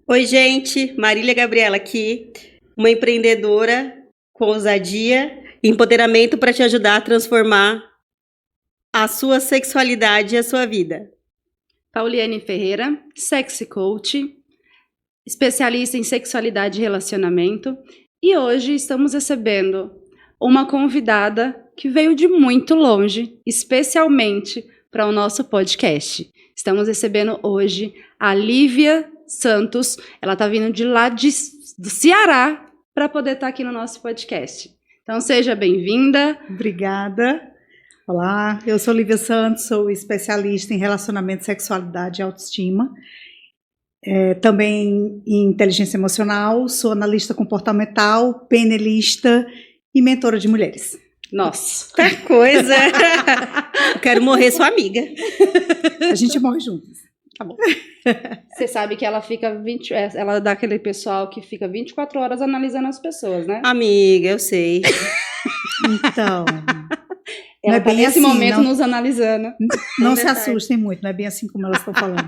Oi, gente, Marília Gabriela aqui, uma empreendedora com ousadia e empoderamento para te ajudar a transformar a sua sexualidade e a sua vida. Pauliane Ferreira, sexy coach, especialista em sexualidade e relacionamento, e hoje estamos recebendo uma convidada que veio de muito longe, especialmente para o nosso podcast. Estamos recebendo hoje a Lívia Santos. Ela está vindo de lá do Ceará para poder estar aqui no nosso podcast. Então seja bem-vinda. Obrigada. Olá, eu sou Lívia Santos, sou especialista em relacionamento, sexualidade e autoestima. Também em inteligência emocional, sou analista comportamental, PNLista e mentora de mulheres. Nossa, Que coisa! Eu quero morrer sua amiga. A gente morre juntos. Tá bom. Você sabe que ela fica ela é daquele pessoal que fica 24 horas analisando as pessoas, né? Amiga, eu sei. Então, Ela não é tá bem nesse assim, momento não. nos analisando. Não se Verdade. assustem muito, não é bem assim como elas estão falando.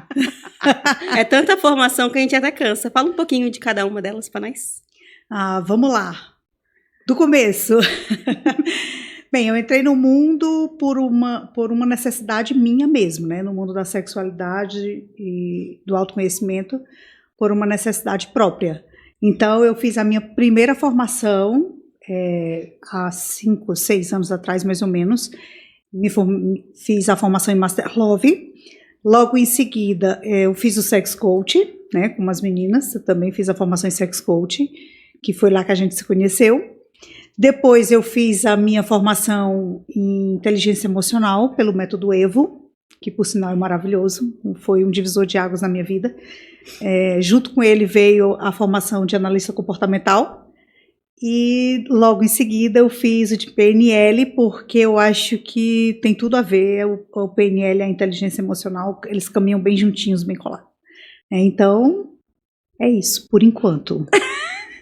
É tanta formação que a gente até cansa. Fala um pouquinho de cada uma delas para nós. Vamos lá. Do começo. Bem, eu entrei no mundo por uma necessidade minha mesmo, né? No mundo da sexualidade e do autoconhecimento, por uma necessidade própria. Então, eu fiz a minha primeira formação há 5, 6 anos atrás, mais ou menos. Fiz a formação em Master Love. Logo em seguida, eu fiz o Sex Coach, né? Com umas meninas. Eu também fiz a formação em Sex Coach, que foi lá que a gente se conheceu. Depois eu fiz a minha formação em inteligência emocional pelo método EVO, que por sinal é maravilhoso, foi um divisor de águas na minha vida. Junto com ele veio a formação de analista comportamental e logo em seguida eu fiz o de PNL, porque eu acho que tem tudo a ver, o PNL e a inteligência emocional, eles caminham bem juntinhos, bem colados. Então, é isso, por enquanto.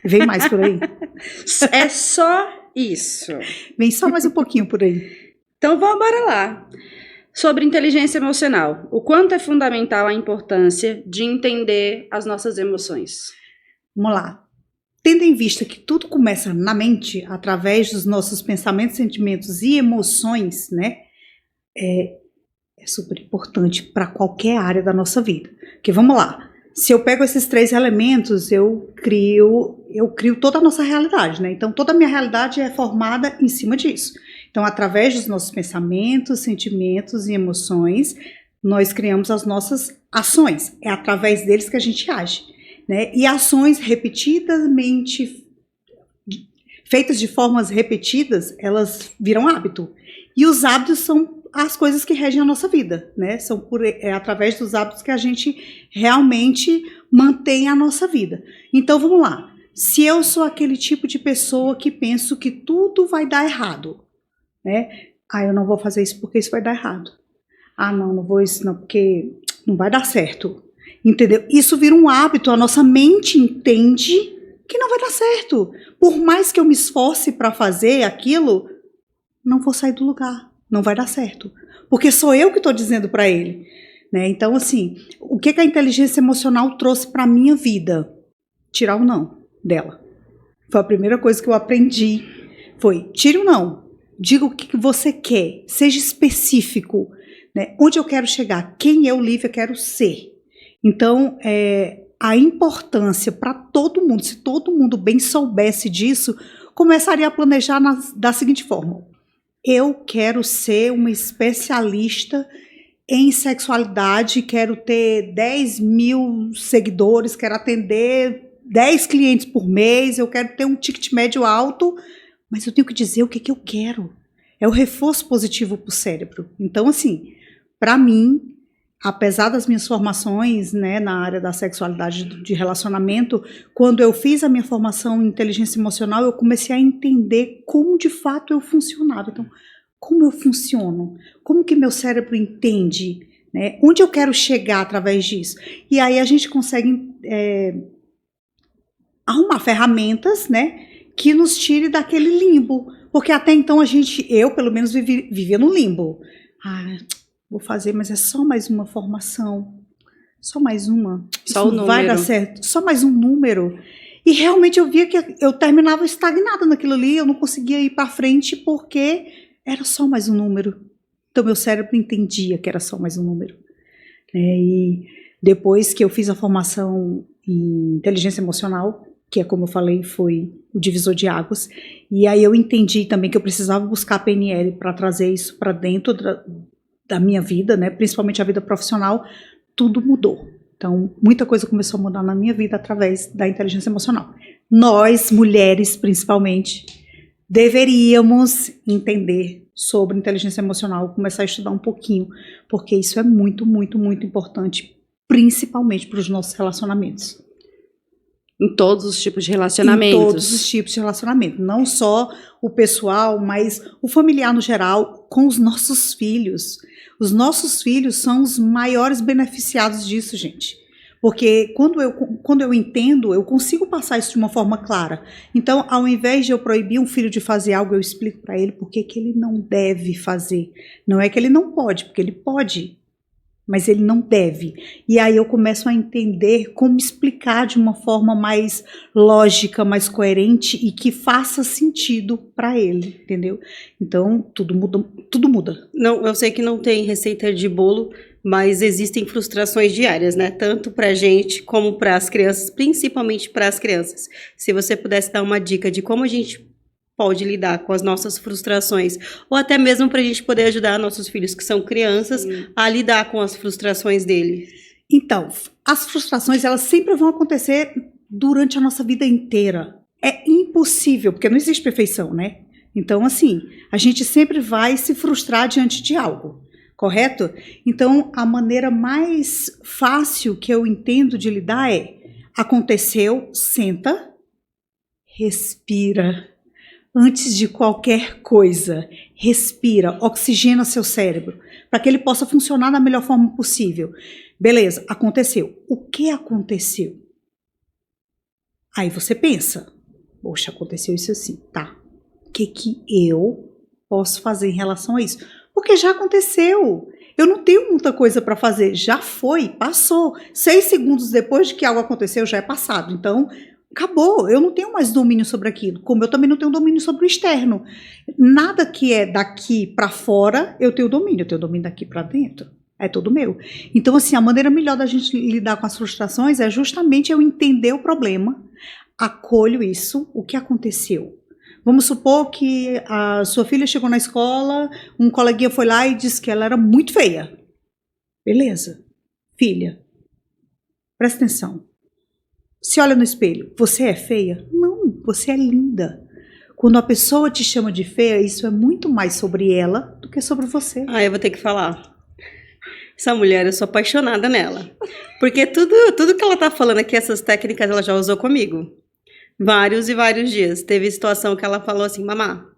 Vem mais por aí. É só isso. Vem só mais um pouquinho por aí. Então vamos bora lá. Sobre inteligência emocional. O quanto é fundamental a importância de entender as nossas emoções? Vamos lá. Tendo em vista que tudo começa na mente, através dos nossos pensamentos, sentimentos e emoções, né? É super importante para qualquer área da nossa vida. Porque vamos lá. Se eu pego esses 3 elementos, eu crio toda a nossa realidade, né? Então, toda a minha realidade é formada em cima disso. Então, através dos nossos pensamentos, sentimentos e emoções, nós criamos as nossas ações. É através deles que a gente age, né? E ações repetidamente feitas de formas repetidas, elas viram hábito. E os hábitos são as coisas que regem a nossa vida, né? É através dos hábitos que a gente realmente mantém a nossa vida. Então, vamos lá. Se eu sou aquele tipo de pessoa que penso que tudo vai dar errado, né? Eu não vou fazer isso porque isso vai dar errado. Não vou isso não, porque não vai dar certo. Entendeu? Isso vira um hábito, a nossa mente entende que não vai dar certo. Por mais que eu me esforce para fazer aquilo, não vou sair do lugar. Não vai dar certo, porque sou eu que estou dizendo para ele, né? Então, assim, o que a inteligência emocional trouxe para a minha vida? Tirar o não dela. Foi a primeira coisa que eu aprendi, foi tire o não, diga o que você quer, seja específico, né? Onde eu quero chegar, quem eu, Lívia, quero ser. Então, a importância para todo mundo, se todo mundo bem soubesse disso, começaria a planejar da seguinte forma: eu quero ser uma especialista em sexualidade, quero ter 10 mil seguidores, quero atender 10 clientes por mês, eu quero ter um ticket médio alto, mas eu tenho que dizer o que eu quero. É o reforço positivo para o cérebro. Então, assim, para mim, apesar das minhas formações, né, na área da sexualidade de relacionamento, quando eu fiz a minha formação em inteligência emocional, eu comecei a entender como de fato eu funcionava. Então, como eu funciono? Como que meu cérebro entende? Né? Onde eu quero chegar através disso? E aí a gente consegue arrumar ferramentas, né, que nos tire daquele limbo. Porque até então eu pelo menos vivia no limbo. Vou fazer, mas é só mais uma formação. Só mais uma? Só Isso o não vai dar número. certo? Só mais um número? E realmente eu via que eu terminava estagnada naquilo ali, eu não conseguia ir para frente porque era só mais um número. Então meu cérebro entendia que era só mais um número. E depois que eu fiz a formação em inteligência emocional, que é como eu falei, foi o divisor de águas, e aí eu entendi também que eu precisava buscar a PNL para trazer isso para dentro da minha vida, né, principalmente a vida profissional, tudo mudou. Então, muita coisa começou a mudar na minha vida através da inteligência emocional. Nós, mulheres, principalmente, deveríamos entender sobre inteligência emocional, começar a estudar um pouquinho, porque isso é muito, muito, muito importante, principalmente para os nossos relacionamentos. Em todos os tipos de Em relacionamentos. todos os tipos de relacionamento, não só o pessoal, mas o familiar no geral, com os nossos filhos. Os nossos filhos são os maiores beneficiados disso, gente. Porque quando eu entendo, eu consigo passar isso de uma forma clara. Então, ao invés de eu proibir um filho de fazer algo, eu explico para ele por que ele não deve fazer. Não é que ele não pode, porque ele pode, mas ele não deve. E aí eu começo a entender como explicar de uma forma mais lógica, mais coerente e que faça sentido para ele, entendeu? Então, tudo muda, tudo muda. Não, eu sei que não tem receita de bolo, mas existem frustrações diárias, né? Tanto para a gente como para as crianças, principalmente para as crianças. Se você pudesse dar uma dica de como a gente pode lidar com as nossas frustrações, ou até mesmo para a gente poder ajudar nossos filhos que são crianças a lidar com as frustrações deles. Então, as frustrações, elas sempre vão acontecer durante a nossa vida inteira. É impossível, porque não existe perfeição, né? Então, assim, a gente sempre vai se frustrar diante de algo, correto? Então, a maneira mais fácil que eu entendo de lidar é: aconteceu, senta, respira. Antes de qualquer coisa, respira, oxigena seu cérebro, para que ele possa funcionar da melhor forma possível. Beleza, aconteceu. O que aconteceu? Aí você pensa: poxa, aconteceu isso assim, tá. O que eu posso fazer em relação a isso? Porque já aconteceu. Eu não tenho muita coisa para fazer. Já foi, passou. 6 segundos depois de que algo aconteceu, já é passado. Então, acabou, eu não tenho mais domínio sobre aquilo, como eu também não tenho domínio sobre o externo. Nada que é daqui para fora, eu tenho domínio daqui para dentro. É tudo meu. Então, assim, a maneira melhor da gente lidar com as frustrações é justamente eu entender o problema, acolho isso, o que aconteceu. Vamos supor que a sua filha chegou na escola, um coleguinha foi lá e disse que ela era muito feia. Beleza. Filha, presta atenção. Se olha no espelho, você é feia? Não, você é linda. Quando a pessoa te chama de feia, isso é muito mais sobre ela do que sobre você. Ah, eu vou ter que falar. Essa mulher, eu sou apaixonada nela. Porque tudo que ela tá falando aqui, essas técnicas, ela já usou comigo. Vários e vários dias. Teve situação que ela falou assim: mamá,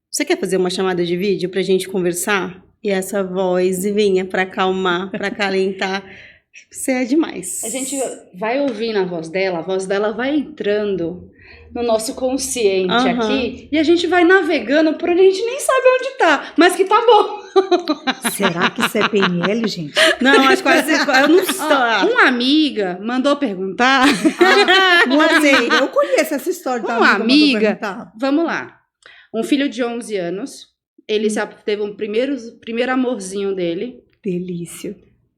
você quer fazer uma chamada de vídeo pra gente conversar? E essa voz vinha pra acalmar, pra acalentar. Você é demais. A gente vai ouvindo a voz dela vai entrando no nosso consciente aqui, e a gente vai navegando por onde a gente nem sabe onde tá, mas que tá bom. Será que isso é PNL, gente? Não, acho que eu não sei. Uma amiga mandou perguntar. Uma amiga, eu conheço essa história da Uma amiga. amiga, vamos lá. Um filho de 11 anos, ele teve um primeiro amorzinho dele. Delícia.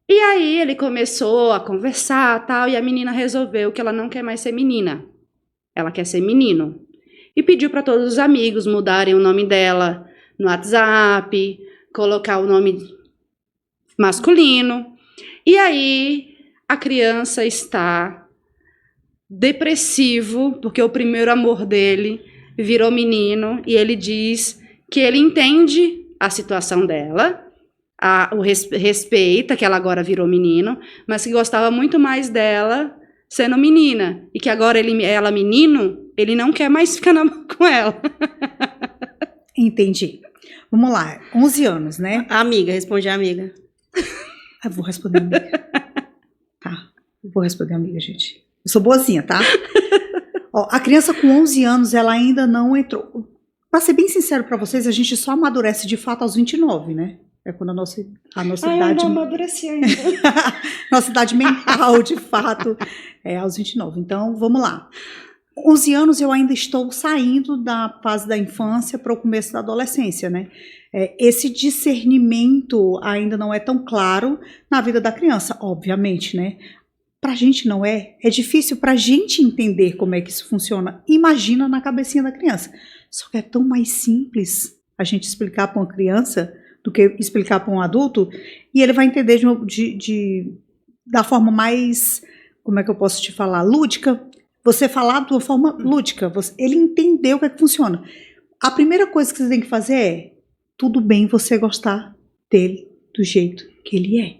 E aí ele começou a conversar tal, e a menina resolveu que ela não quer mais ser menina. Ela quer ser menino. E pediu para todos os amigos mudarem o nome dela no WhatsApp, colocar o nome masculino. E aí a criança está depressivo, porque o primeiro amor dele virou menino, e ele diz que ele entende a situação dela, respeita que ela agora virou menino, mas que gostava muito mais dela sendo menina, e que agora ela menino, ele não quer mais ficar com ela. Entendi. Vamos lá, 11 anos, né? A amiga, responde a amiga. Eu vou responder a amiga. Tá, eu vou responder a amiga, gente. Eu sou boazinha, tá? Ó, a criança com 11 anos, ela ainda não entrou. Pra ser bem sincero pra vocês, a gente só amadurece de fato aos 29, né? É quando a nossa Eu idade... não amadureci ainda. Nossa idade mental, de fato, é aos 29. Então, vamos lá. 11 anos eu ainda estou saindo da fase da infância para o começo da adolescência, né? Esse discernimento ainda não é tão claro na vida da criança, obviamente, né? Pra gente não é. É difícil pra gente entender como é que isso funciona. Imagina na cabecinha da criança. Só que é tão mais simples a gente explicar para uma criança do que explicar para um adulto, e ele vai entender da forma mais, como é que eu posso te falar, lúdica. Você falar de uma forma lúdica, ele entendeu o que é que funciona. A primeira coisa que você tem que fazer é, tudo bem você gostar dele do jeito que ele é.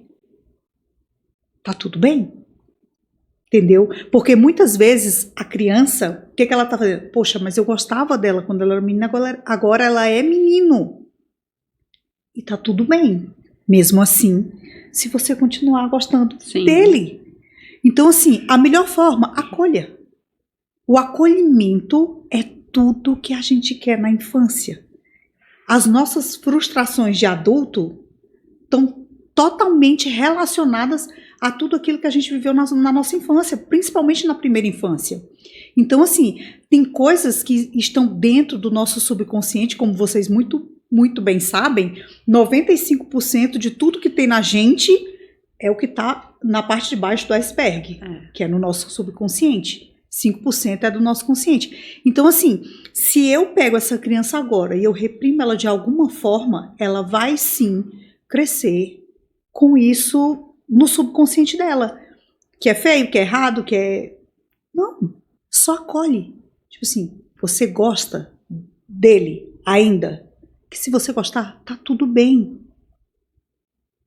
Tá tudo bem? Entendeu? Porque muitas vezes a criança, o que ela tá fazendo? Poxa, mas eu gostava dela quando ela era menina, agora ela é menino. E tá tudo bem. Mesmo assim, se você continuar gostando dele. Então, assim, a melhor forma, acolha. O acolhimento é tudo que a gente quer na infância. As nossas frustrações de adulto estão totalmente relacionadas a tudo aquilo que a gente viveu na nossa infância, principalmente na primeira infância. Então, assim, tem coisas que estão dentro do nosso subconsciente, como vocês muito bem sabem, 95% de tudo que tem na gente é o que está na parte de baixo do iceberg, que é no nosso subconsciente. 5% é do nosso consciente. Então, assim, se eu pego essa criança agora e eu reprimo ela de alguma forma, ela vai sim crescer com isso no subconsciente dela. Que é feio, que é errado, que é... Não, só acolhe. Tipo assim, você gosta dele ainda? Que se você gostar, tá tudo bem.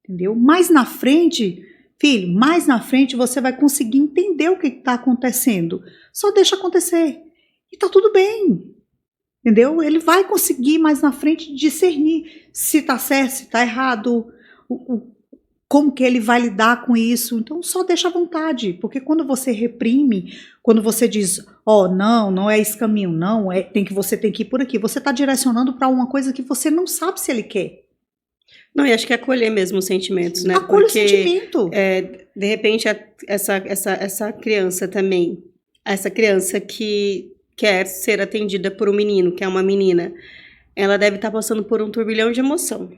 Entendeu? Mais na frente, filho, mais na frente você vai conseguir entender o que está acontecendo. Só deixa acontecer. E tá tudo bem. Entendeu? Ele vai conseguir mais na frente discernir se tá certo, se tá errado, como que ele vai lidar com isso. Então só deixa à vontade, porque quando você reprime, quando você diz, não é esse caminho, não, você tem que ir por aqui, você está direcionando para uma coisa que você não sabe se ele quer. Não, e acho que é acolher mesmo os sentimentos, né? Acolhe o sentimento. De repente, essa criança também, essa criança que quer ser atendida por um menino, que é uma menina, ela deve estar passando por um turbilhão de emoção.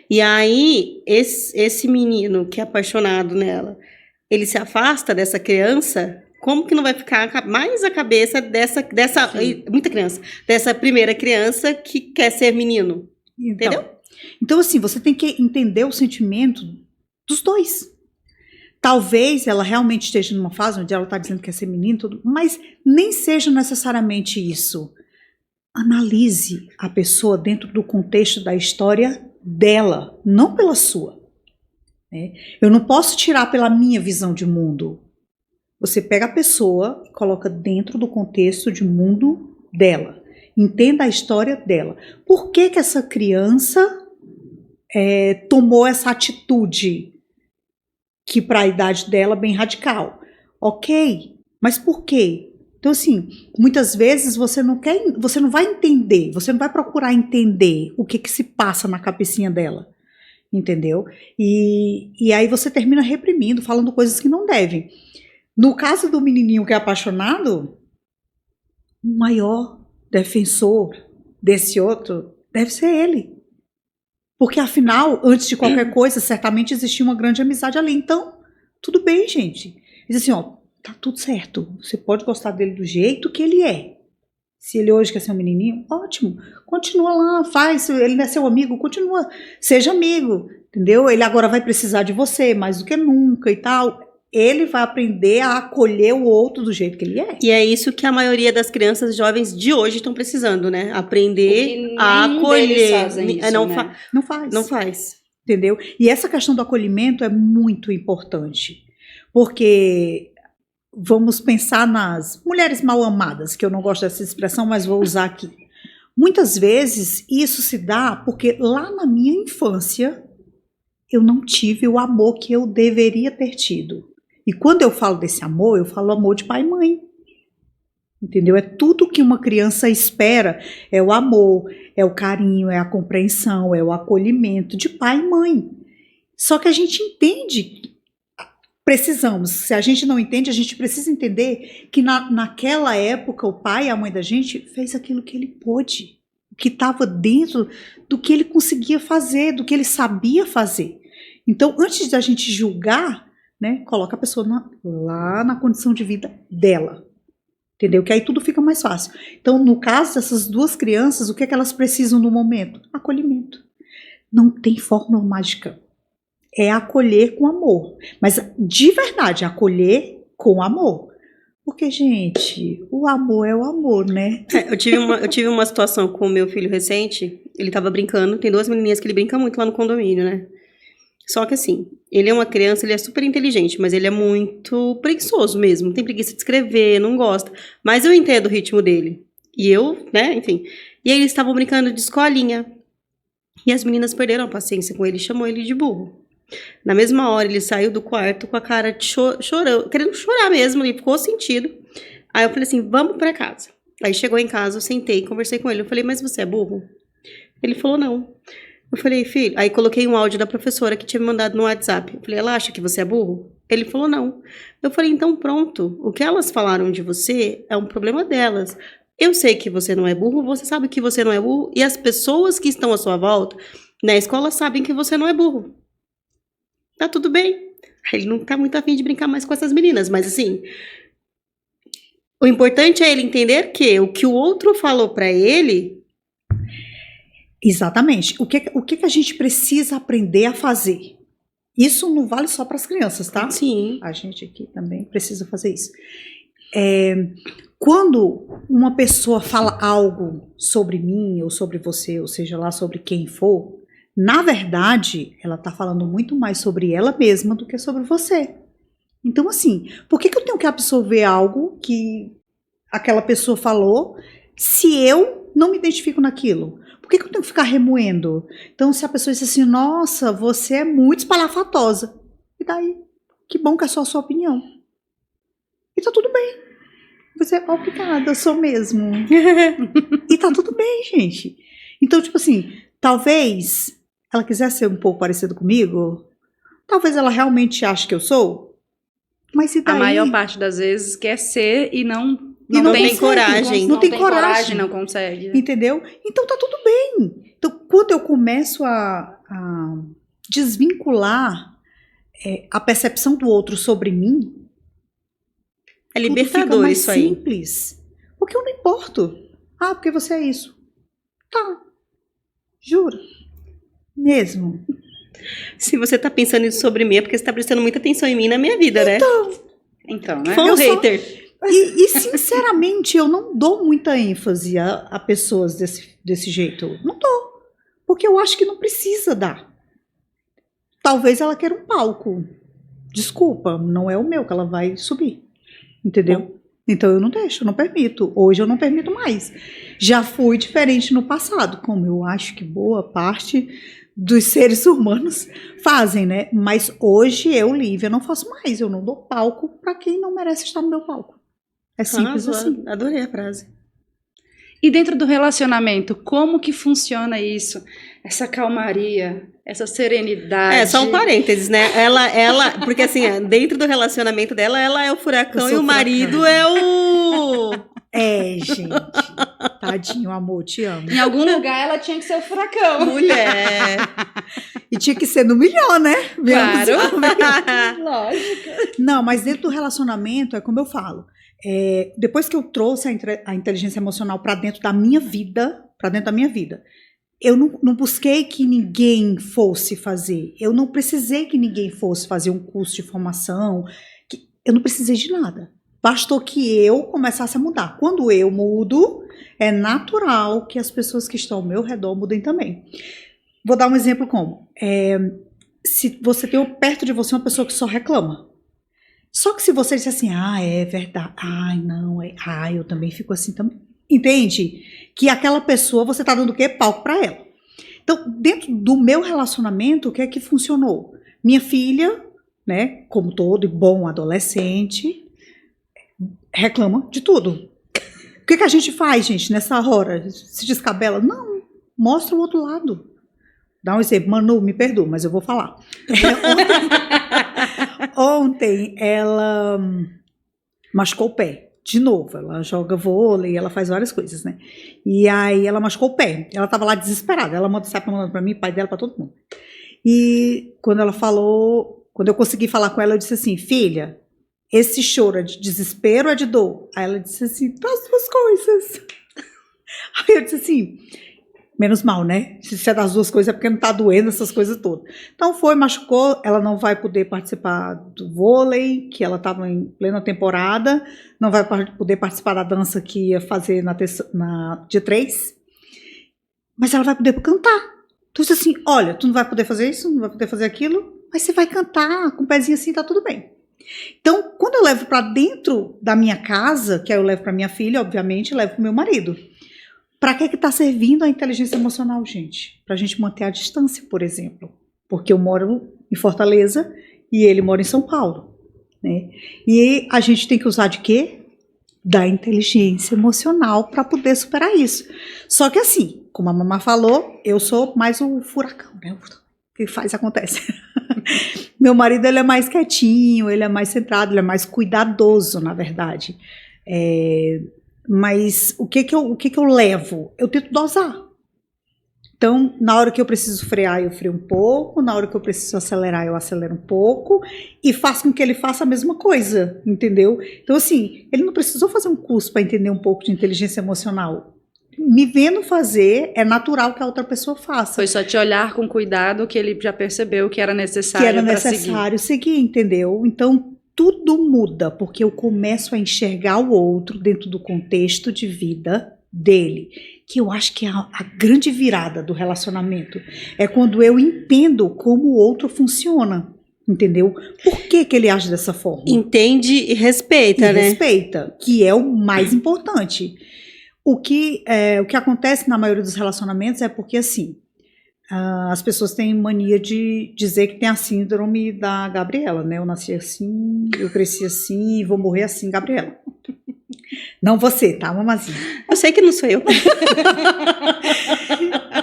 E aí, esse menino que é apaixonado nela, ele se afasta dessa criança, como que não vai ficar mais a cabeça dessa muita criança, dessa primeira criança que quer ser menino? Entendeu? Então, assim, você tem que entender o sentimento dos dois. Talvez ela realmente esteja numa fase onde ela está dizendo que quer ser menino, tudo, mas nem seja necessariamente isso. Analise a pessoa dentro do contexto da história dela, não pela sua. Né? Eu não posso tirar pela minha visão de mundo. Você pega a pessoa e coloca dentro do contexto de mundo dela. Entenda a história dela. Por que essa criança tomou essa atitude que para a idade dela é bem radical? Ok, mas por quê? Então, assim, muitas vezes você não vai entender, você não vai procurar entender o que se passa na cabecinha dela, entendeu? E aí você termina reprimindo, falando coisas que não devem. No caso do menininho que é apaixonado, o maior defensor desse outro deve ser ele. Porque, afinal, antes de qualquer coisa, certamente existia uma grande amizade ali. Então, tudo bem, gente. Diz assim, tá tudo certo. Você pode gostar dele do jeito que ele é. Se ele hoje quer ser um menininho, ótimo. Continua lá, faz. Ele não é seu amigo, continua. Seja amigo, entendeu? Ele agora vai precisar de você mais do que nunca e tal. Ele vai aprender a acolher o outro do jeito que ele é. E é isso que a maioria das crianças jovens de hoje estão precisando, né? Aprender a acolher. Isso, Não faz. Entendeu? E essa questão do acolhimento é muito importante. Porque vamos pensar nas mulheres mal amadas, que eu não gosto dessa expressão, mas vou usar aqui. Muitas vezes isso se dá porque lá na minha infância eu não tive o amor que eu deveria ter tido. E quando eu falo desse amor, eu falo amor de pai e mãe. Entendeu? É tudo que uma criança espera. É o amor, é o carinho, é a compreensão, é o acolhimento de pai e mãe. Só que a gente entende, precisamos, se a gente não entende, a gente precisa entender que naquela época o pai e a mãe da gente fez aquilo que ele pôde, que estava dentro do que ele conseguia fazer, do que ele sabia fazer. Então, antes da gente julgar, né, coloca a pessoa lá na condição de vida dela. Entendeu? Que aí tudo fica mais fácil. Então, no caso dessas duas crianças, o que é que elas precisam no momento? Acolhimento. Não tem fórmula mágica. É acolher com amor. Mas, de verdade, acolher com amor. Porque, gente, o amor é o amor, né? Eu tive uma situação com o meu filho recente. Ele tava brincando. Tem duas menininhas que ele brinca muito lá no condomínio, né? Só que assim, ele é uma criança, ele é super inteligente, mas ele é muito preguiçoso mesmo. Tem preguiça de escrever, não gosta. Mas eu entendo o ritmo dele. E eu, né, enfim. E aí eles estavam brincando de escolinha. E as meninas perderam a paciência com ele e chamou ele de burro. Na mesma hora, ele saiu do quarto com a cara de chorando, querendo chorar mesmo, ele ficou sentido. Aí eu falei assim, vamos pra casa. Aí chegou em casa, eu sentei, conversei com ele. Eu falei, mas você é burro? Ele falou, não. Eu falei, filho... Aí coloquei um áudio da professora que tinha me mandado no WhatsApp. Eu falei, ela acha que você é burro? Ele falou, não. Eu falei, então pronto. O que elas falaram de você é um problema delas. Eu sei que você não é burro, você sabe que você não é burro. E as pessoas que estão à sua volta na escola sabem que você não é burro. Tá tudo bem. Ele não tá muito afim de brincar mais com essas meninas, mas assim... O importante é ele entender que o que o outro falou pra ele... Exatamente. O que a gente precisa aprender a fazer? Isso não vale só para as crianças, tá? Sim. A gente aqui também precisa fazer isso. Quando uma pessoa fala algo sobre mim, ou sobre você, ou seja lá sobre quem for, na verdade, ela está falando muito mais sobre ela mesma do que sobre você. Então, assim, por que eu tenho que absorver algo que aquela pessoa falou se eu não me identifico naquilo? Por que eu tenho que ficar remoendo? Então, se a pessoa diz assim, nossa, você é muito espalhafatosa. E daí? Que bom que é só a sua opinião. E tá tudo bem. Você é obrigada, sou mesmo. E tá tudo bem, gente. Então, tipo assim, talvez ela quisesse ser um pouco parecida comigo. Talvez ela realmente ache que eu sou. Mas e daí? A maior parte das vezes quer ser e não tem coragem. Não tem coragem. Não consegue. Entendeu? Então tá tudo bem. Então, quando eu começo a desvincular a percepção do outro sobre mim, É tudo fica libertador mais isso aí. simples. Porque eu não importo. Ah, porque você é isso. Tá. Juro. Mesmo. Se você tá pensando isso sobre mim, é porque você tá prestando muita atenção em mim na minha vida, né? Então, né? Foi um eu sou- hater. E, sinceramente, eu não dou muita ênfase a pessoas desse jeito. Não dou. Porque eu acho que não precisa dar. Talvez ela queira um palco. Desculpa, não é o meu que ela vai subir. Entendeu? Então eu não deixo, eu não permito. Hoje eu não permito mais. Já fui diferente no passado, como eu acho que boa parte dos seres humanos fazem, né? Mas hoje eu, Lívia, não faço mais. Eu não dou palco para quem não merece estar no meu palco. É simples assim. Adorei a frase. E dentro do relacionamento, como que funciona isso? Essa calmaria, essa serenidade. Só um parênteses, né? Ela, porque assim, dentro do relacionamento dela, ela é o furacão Eu e sou o marido furacão. é o... Gente. Tadinho, amor, te amo. Em algum lugar ela tinha que ser o furacão. Mulher. E tinha que ser no melhor, né? Claro. Lógico. Não, mas dentro do relacionamento, é como eu falo. Depois que eu trouxe a inteligência emocional para dentro da minha vida, eu não busquei que ninguém fosse fazer. Eu não precisei que ninguém fosse fazer um curso de formação. Eu não precisei de nada. Bastou que eu começasse a mudar. Quando eu mudo, é natural que as pessoas que estão ao meu redor mudem também. Vou dar um exemplo como. Se você tem perto de você uma pessoa que só reclama. Só que se você disser assim, é verdade, não, eu também fico assim também. Entende? Que aquela pessoa, você tá dando o quê? Palco para ela. Então, dentro do meu relacionamento, o que é que funcionou? Minha filha, né, como todo bom adolescente, reclama de tudo. que a gente faz, gente, nessa hora? Se descabela? Não, mostra o outro lado. Dá um exemplo. Manu, me perdoa, mas eu vou falar. Ontem ela machucou o pé. De novo, ela joga vôlei, ela faz várias coisas, né? E aí ela machucou o pé. Ela tava lá desesperada. Ela manda WhatsApp mandando pra mim, pai dela, pra todo mundo. E quando ela falou, quando eu consegui falar com ela, eu disse assim, filha, esse choro é de desespero ou é de dor? Aí ela disse assim, das duas coisas. Aí eu disse assim, menos mal, né? Se é das duas coisas é porque não tá doendo essas coisas todas. Então foi, machucou, ela não vai poder participar do vôlei, que ela estava em plena temporada, não vai poder participar da dança que ia fazer na dia 3, mas ela vai poder cantar. Tu disse assim, olha, tu não vai poder fazer isso, não vai poder fazer aquilo, mas você vai cantar com o pezinho assim, tá tudo bem. Então, quando eu levo para dentro da minha casa, que aí eu levo para minha filha, obviamente, eu levo para o meu marido. Para que está servindo a inteligência emocional, gente? Para a gente manter a distância, por exemplo. Porque eu moro em Fortaleza e ele mora em São Paulo, né? E a gente tem que usar de quê? Da inteligência emocional para poder superar isso. Só que assim, como a mamãe falou, eu sou mais o furacão, né? O que faz acontece. Meu marido, ele é mais quietinho, ele é mais centrado, ele é mais cuidadoso, na verdade. Mas o que eu levo? Eu tento dosar. Então, na hora que eu preciso frear, eu freio um pouco. Na hora que eu preciso acelerar, eu acelero um pouco. E faço com que ele faça a mesma coisa, entendeu? Então, assim, ele não precisou fazer um curso para entender um pouco de inteligência emocional. Me vendo fazer, é natural que a outra pessoa faça. Foi só te olhar com cuidado que ele já percebeu que era necessário que era necessário seguir, entendeu? Então, tudo muda, porque eu começo a enxergar o outro dentro do contexto de vida dele, que eu acho que é a grande virada do relacionamento. É quando eu entendo como o outro funciona, entendeu? Por que ele age dessa forma? Entende e respeita, né? Respeita, que é o mais importante. O que acontece na maioria dos relacionamentos é porque, assim, as pessoas têm mania de dizer que tem a síndrome da Gabriela, né? Eu nasci assim, eu cresci assim, vou morrer assim, Gabriela. Não você, tá, mamazinha? Eu sei que não sou eu.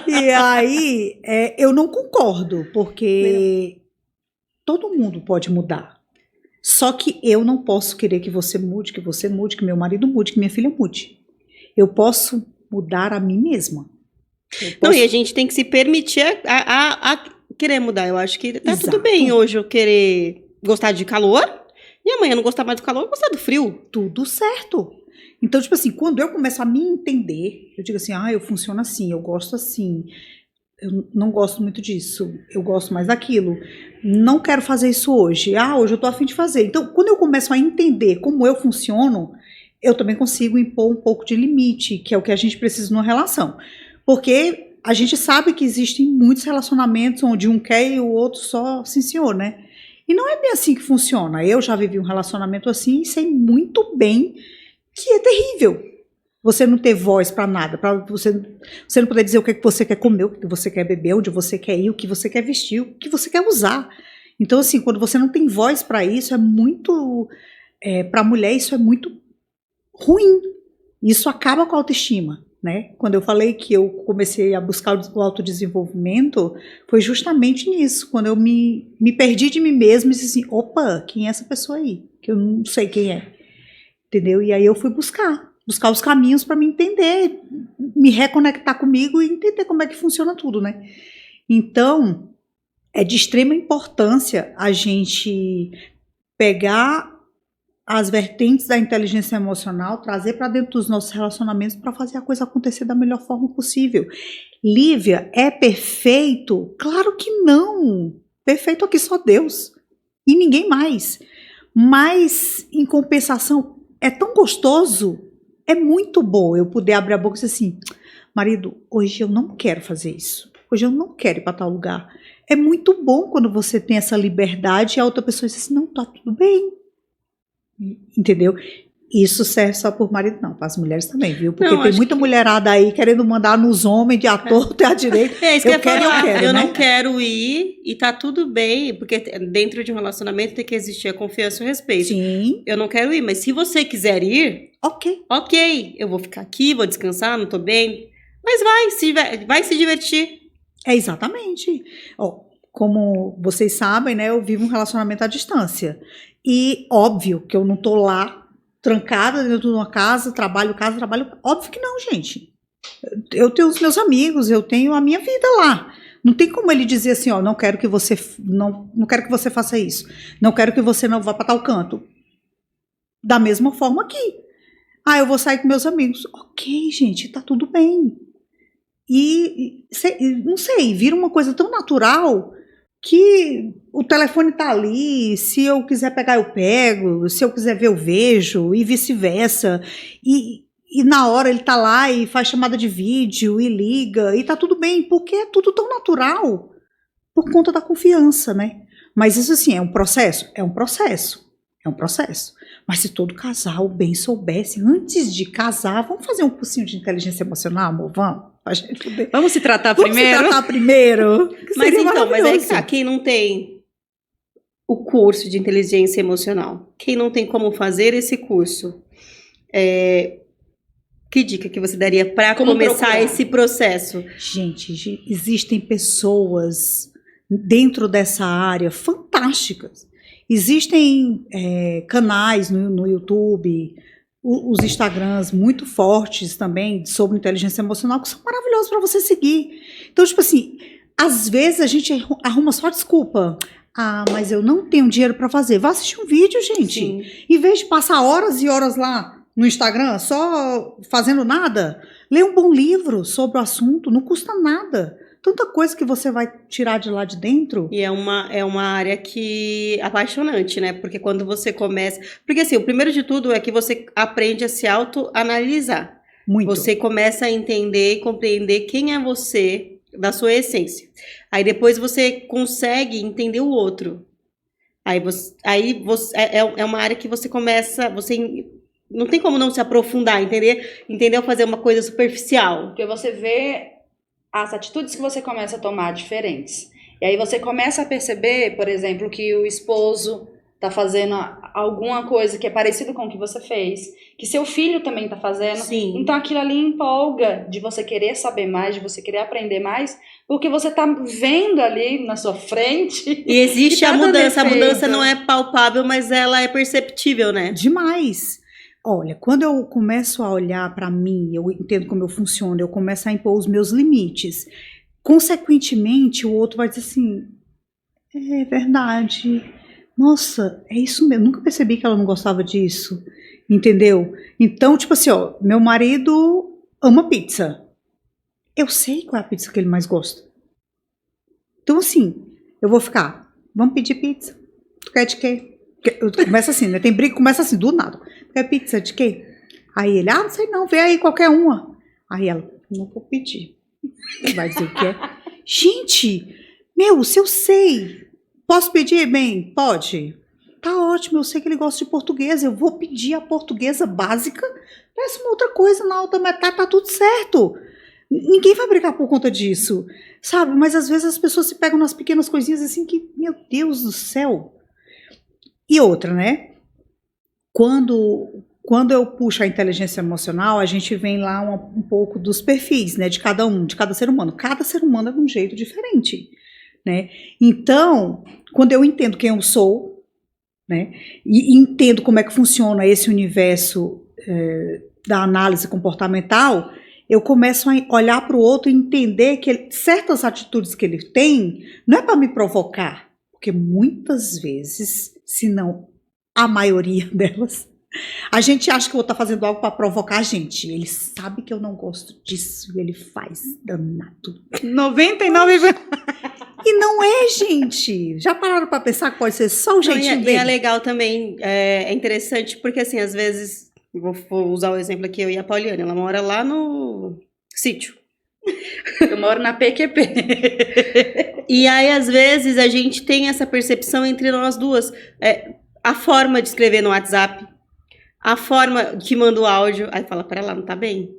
E aí, eu não concordo, porque todo mundo pode mudar. Só que eu não posso querer que você mude, que meu marido mude, que minha filha mude. Eu posso mudar a mim mesma. Não, e a gente tem que se permitir a querer mudar. Eu acho que tá Exato. tudo bem hoje eu querer gostar de calor e amanhã não gostar mais do calor, gostar do frio. Tudo certo. Então, tipo assim, quando eu começo a me entender, eu digo assim, eu funciono assim, eu gosto assim, eu não gosto muito disso, eu gosto mais daquilo, não quero fazer isso hoje, hoje eu tô a fim de fazer. Então, quando eu começo a entender como eu funciono, eu também consigo impor um pouco de limite, que é o que a gente precisa numa relação. Porque a gente sabe que existem muitos relacionamentos onde um quer e o outro só, sim senhor, né? E não é bem assim que funciona. Eu já vivi um relacionamento assim e sei muito bem que é terrível. Você não ter voz para nada, para você não poder dizer o que você quer comer, o que você quer beber, onde você quer ir, o que você quer vestir, o que você quer usar. Então, assim, quando você não tem voz para isso, é muito... para a mulher, isso é muito ruim. Isso acaba com a autoestima, né? Quando eu falei que eu comecei a buscar o autodesenvolvimento, foi justamente nisso. Quando eu me perdi de mim mesma e disse assim, opa, quem é essa pessoa aí? Que eu não sei quem é. Entendeu? E aí eu fui buscar os caminhos para me entender, me reconectar comigo e entender como é que funciona tudo, né? Então, é de extrema importância a gente pegar as vertentes da inteligência emocional, trazer para dentro dos nossos relacionamentos para fazer a coisa acontecer da melhor forma possível. Lívia, é perfeito? Claro que não. Perfeito aqui só Deus e ninguém mais. Mas, em compensação, é tão gostoso, é muito bom eu poder abrir a boca e dizer assim, marido, hoje eu não quero fazer isso. Hoje eu não quero ir para tal lugar. É muito bom quando você tem essa liberdade e a outra pessoa diz assim, não, tá tudo bem. Entendeu? Isso serve só por marido, não, para as mulheres também, viu? Porque Não, tem acho muita que- mulherada aí querendo mandar nos homens de à torto e à direita. É isso que eu ia quero, falar. Eu né? não quero ir e tá tudo bem, porque dentro de um relacionamento tem que existir a confiança e o respeito. Sim, Eu não quero ir, mas se você quiser ir, ok. ok, eu vou ficar aqui, vou descansar, não tô bem, mas vai se divertir. É exatamente. Ó, como vocês sabem, né, eu vivo um relacionamento à distância. E óbvio que eu não tô lá trancada dentro de uma casa, trabalho. Óbvio que não, gente. Eu tenho os meus amigos, eu tenho a minha vida lá. Não tem como ele dizer assim, ó, não quero que você não quero que você faça isso. Não quero que você não vá para tal canto. Da mesma forma aqui. Ah, eu vou sair com meus amigos. Ok, gente, tá tudo bem. Não sei, vira uma coisa tão natural que o telefone tá ali, se eu quiser pegar eu pego, se eu quiser ver eu vejo e vice-versa. E na hora ele tá lá e faz chamada de vídeo e liga e tá tudo bem, porque é tudo tão natural por conta da confiança, né? Mas isso assim, é um processo? É um processo. É um processo. Mas se todo casal bem soubesse, antes de casar, vamos fazer um cursinho de inteligência emocional, amor? Vamos? A gente poder... Vamos se tratar Vamos primeiro? se tratar primeiro? Que Mas seria então, mas aí maravilhoso. tá, quem não tem o curso de inteligência emocional, quem não tem como fazer esse curso, que dica que você daria para Como começar procurar? esse processo? Gente, existem pessoas dentro dessa área fantásticas. Existem canais no YouTube, os Instagrams muito fortes também sobre inteligência emocional que são maravilhosos para você seguir. Então, tipo assim, às vezes a gente arruma só desculpa. Ah, mas eu não tenho dinheiro para fazer. Vá assistir um vídeo, gente. Sim. Em vez de passar horas e horas lá no Instagram só fazendo nada, lê um bom livro sobre o assunto, não custa nada. Tanta coisa que você vai tirar de lá de dentro. E é uma área que apaixonante, né? Porque quando você começa. Porque assim, o primeiro de tudo é que você aprende a se autoanalisar. Muito. Você começa a entender e compreender quem é você, da sua essência. Aí depois você consegue entender o outro. Aí é uma área que você começa. Você não tem como não se aprofundar, entendeu? Fazer uma coisa superficial. Porque você vê as atitudes que você começa a tomar diferentes. E aí você começa a perceber, por exemplo, que o esposo tá fazendo alguma coisa que é parecido com o que você fez, que seu filho também tá fazendo. Sim. Então aquilo ali empolga de você querer saber mais, de você querer aprender mais, porque você tá vendo ali na sua frente. E existe que tá a dando mudança. A efeito. mudança não é palpável, mas ela é perceptível, né? Demais. Olha, quando eu começo a olhar para mim, eu entendo como eu funciono, eu começo a impor os meus limites. Consequentemente, o outro vai dizer assim: é verdade. Nossa, é isso mesmo. Nunca percebi que ela não gostava disso. Entendeu? Então, tipo assim, ó, meu marido ama pizza. Eu sei qual é a pizza que ele mais gosta. Então, assim, eu vou ficar, vamos pedir pizza. Tu quer de quê? Começa assim, né? Tem briga, começa assim, do nada. Quer pizza de quê? Aí ele, não sei não, vê aí qualquer uma. Aí ela, não vou pedir. Vai dizer o que é. Gente, se eu sei, posso pedir? Bem, pode. Tá ótimo, eu sei que ele gosta de portuguesa, eu vou pedir a portuguesa básica. Peça uma outra coisa na outra metade, tá tudo certo. Ninguém vai brigar por conta disso, sabe? Mas às vezes as pessoas se pegam nas pequenas coisinhas assim que, meu Deus do céu. E outra, né? Quando eu puxo a inteligência emocional, a gente vem lá um pouco dos perfis, né? De cada ser humano. Cada ser humano é de um jeito diferente, né? Então, quando eu entendo quem eu sou, né? E entendo como é que funciona esse universo da análise comportamental, eu começo a olhar para o outro e entender que certas atitudes que ele tem não é para me provocar, porque muitas vezes, se não a maioria delas, a gente acha que o outro está fazendo algo para provocar a gente. Ele sabe que eu não gosto disso e ele faz danado. 99%. E não é, gente. Já pararam para pensar que pode ser só o jeitinho E dele? é legal também, é interessante, porque assim, às vezes, vou usar o exemplo aqui, eu e a Pauliane, ela mora lá no sítio. Eu moro na PQP. E aí, às vezes, a gente tem essa percepção entre nós duas. A forma de escrever no WhatsApp, a forma que manda o áudio, aí fala, pera lá, não tá bem?